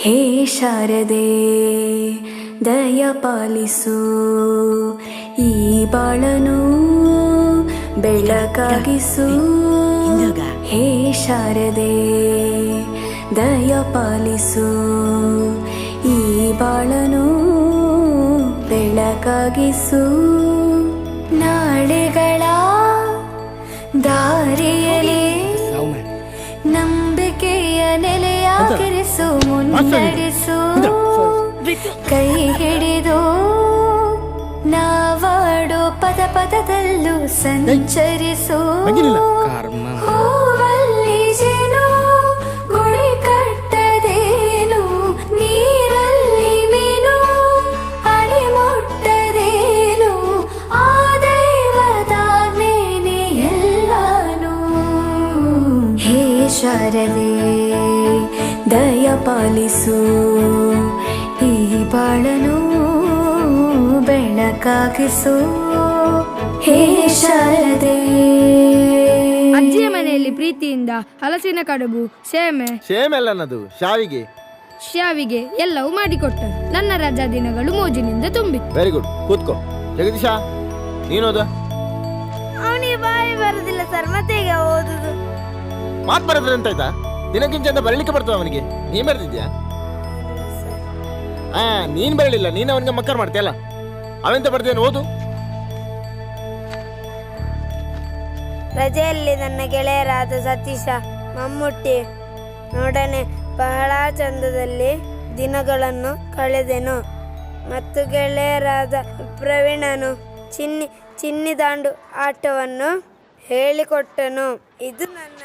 ಹೇ ಶಾರದೆ ದಯ ಪಾಲಿಸು, ಈ ಬಾಳನು ಬೆಳಕಾಗಿಸು. ಹೇ ಶಾರದೆ ದಯ ಪಾಲಿಸು, ಈ ಬಾಳನು ಬೆಳಕಾಗಿಸು. ನಾಳೆಗಳ ದಾರಿಯಲ್ಲಿ ನಂಬಿಕೆಯ ನೆಲೆಯಾಗಿರಿಸು, ಮುನ್ನಡೆಸು. ಕೈ ಹಿಡಿದು ನಾವಾಡೋ ಪದ ಪದದಲ್ಲೂ ಸಂಚರಿಸು. ಹೂವಲ್ಲಿ ಜೇನು ಗುಡಿ ಕಟ್ಟದೇನು, ನೀರಲ್ಲಿ ಮೀನು ಅಡಿ ಮುಟ್ಟದೇನು, ಆ ದೈವದಾಜ್ಞೆನೇ ಎಲ್ಲಾನು. ಹೇ ಶಾರದೆ ದಯ ಪಾಲಿಸು, ಈ ಬಾಳನು ಬೆಳಕಾಗಿಸು. ಹೇ ಶಾರದೆ. ಅಜ್ಜಿಯ ಮನೆಯಲ್ಲಿ ಪ್ರೀತಿಯಿಂದ ಹಲಸಿನ ಕಡುಬು, ಸೇಮೆಲ್ಲ ಶಾವಿಗೆ ಎಲ್ಲವೂ ಮಾಡಿಕೊಟ್ಟರು. ನನ್ನ ರಜಾ ದಿನಗಳು ಮೋಜಿನಿಂದ ತುಂಬಿತ್ತು. ವೆರಿ ಗುಡ್, ಕೂತ್ಕೋ. ಜಗದೀಶ, ನೀನೋದ? ಅವನಿಗೆ ಬಾಯಿ ಬರುದಿಲ್ಲ ಸರ್, ಮತ್ತೆ ಈಗ ಓದುದು. ಮಾತು ಬರೋದ್ರೆ ಅಂತ ಆಯ್ತಾ? ದಿನಕ್ಕಿಂತ ಬರಲಿಕ್ಕೆ ಬರ್ತದ ಅವನಿಗೆ? ನೀನ್ ಬರೆದಿದ್ಯಾ? ನೀನ್ ಬರಲಿಲ್ಲ, ನೀನು ಅವನಿಗೆ ಮಕ್ಕರ್ ಮಾಡ್ತೀಯಲ್ಲ. ಅವೆಂತ ಬರ್ದೇನು, ಓದು. ರಜೆಯಲ್ಲಿ ನನ್ನ ಗೆಳೆಯರಾದ ಸತೀಶ, ಮಮ್ಮುಟ್ಟಿ ನೋಡನೆ ಬಹಳ ಚಂದದಲ್ಲಿ ದಿನಗಳನ್ನು ಕಳೆದೆನು. ಮತ್ತು ಗೆಳೆಯರಾದ ಪ್ರವೀಣನು ಚಿನ್ನಿ ದಾಂಡು ಆಟವನ್ನು ಹೇಳಿಕೊಟ್ಟನು. ಇದು ನನ್ನ